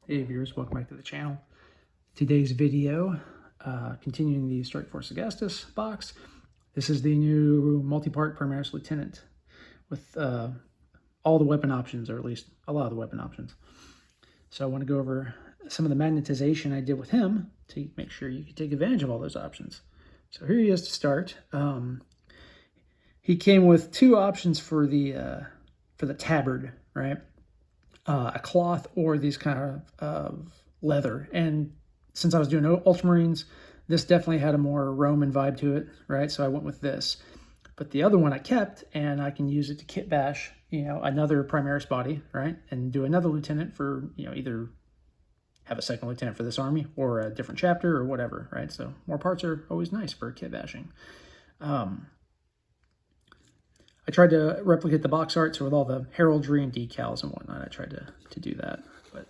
Hey viewers, welcome back to the channel. Today's video, continuing the Strike Force Agastus box. This is the new multi-part Primaris Lieutenant with all the weapon options, or at least a lot of the weapon options. So I want to go over some of the magnetization I did with him to make sure you can take advantage of all those options. So here he is to start. He came with two options for the tabard, right? A cloth or these kind of leather. And since I was doing Ultramarines, this definitely had a more Roman vibe to it, right? So I went with this. But the other one I kept, and I can use it to kit bash, another Primaris body, right? And do another lieutenant for, either have a second lieutenant for this army or a different chapter or whatever, right? So more parts are always nice for kit bashing. I tried to replicate the box art, so with all the heraldry and decals and whatnot, I tried to do that. But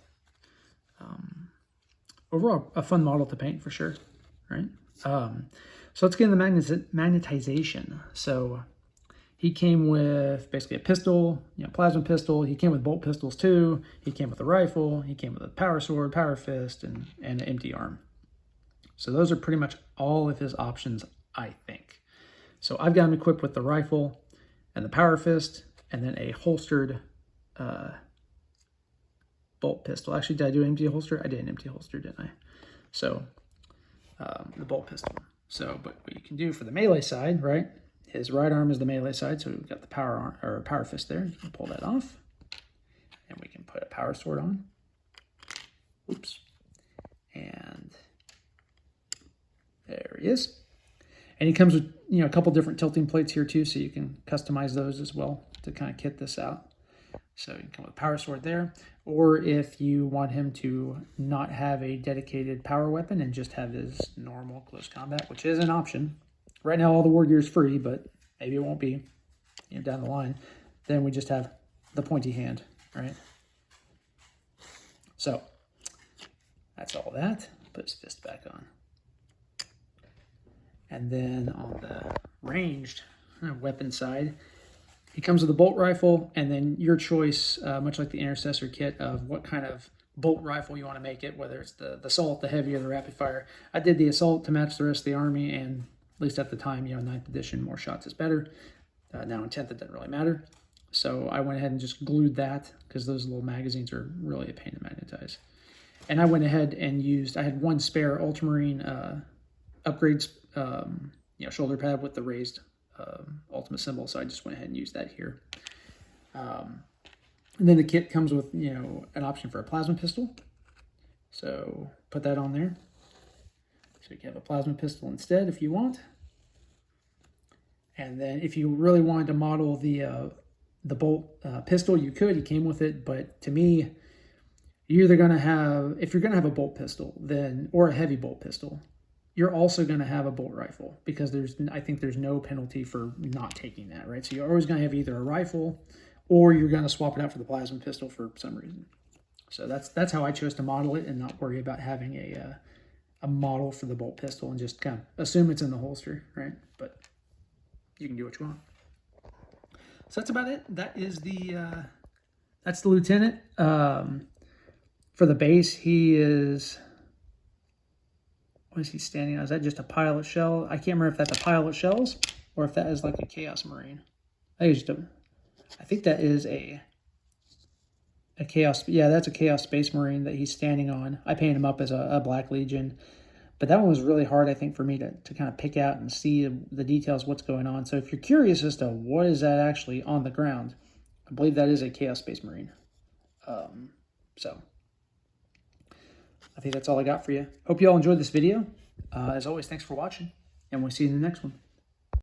overall, a fun model to paint for sure, right? So let's get into magnetization. So he came with basically a pistol, plasma pistol. He came with bolt pistols too. He came with a rifle. He came with a power sword, power fist, and an empty arm. So those are pretty much all of his options, I think. So I've got him equipped with the rifle and the power fist, and then a holstered bolt pistol. Actually, did I do an empty holster? I did an empty holster, didn't I? So the bolt pistol. So, but what you can do for the melee side, right? His right arm is the melee side, so we've got the power arm or power fist there. You can pull that off, and we can put a power sword on. Oops, and there he is. And he comes with, a couple different tilting plates here too, so you can customize those as well to kind of kit this out. So you can come with a power sword there, or if you want him to not have a dedicated power weapon and just have his normal close combat, which is an option. Right now all the war gear is free, but maybe it won't be down the line. Then we just have the pointy hand, right? So that's all that. Put his fist back on. And then on the ranged weapon side, he comes with a bolt rifle, and then your choice, much like the Intercessor kit, of what kind of bolt rifle you want to make it, whether it's the assault, the heavy, or the rapid fire. I did the assault to match the rest of the army, and at least at the time, 9th edition, more shots is better. Now in 10th, it doesn't really matter. So I went ahead and just glued that, because those little magazines are really a pain to magnetize. And I went ahead and used, I had one spare Ultramarine upgrades, shoulder pad with the raised ultimate symbol, so I just went ahead and used that here. And then the kit comes with an option for a plasma pistol, so put that on there. So you can have a plasma pistol instead if you want. And then if you really wanted to model the bolt pistol, you could. He came with it, but to me, you're either going to have, if you're going to have a bolt pistol, then, or a heavy bolt pistol, you're also going to have a bolt rifle, because I think there's no penalty for not taking that, right? So you're always going to have either a rifle, or you're going to swap it out for the plasma pistol for some reason. So that's how I chose to model it, and not worry about having a model for the bolt pistol, and just kind of assume it's in the holster, right? But you can do what you want. So that's about it. That is that's the lieutenant. For the base, he is... What is he standing on? Is that just a pile of shell? I can't remember if that's a pile of shells or if that is like a Chaos Marine. I think that is a Chaos. Yeah, that's a Chaos Space Marine that he's standing on. I painted him up as a Black Legion. But that one was really hard, I think, for me to kind of pick out and see the details, what's going on. So if you're curious as to what is that actually on the ground, I believe that is a Chaos Space Marine. So I think that's all I got for you. Hope you all enjoyed this video. As always, thanks for watching, and we'll see you in the next one.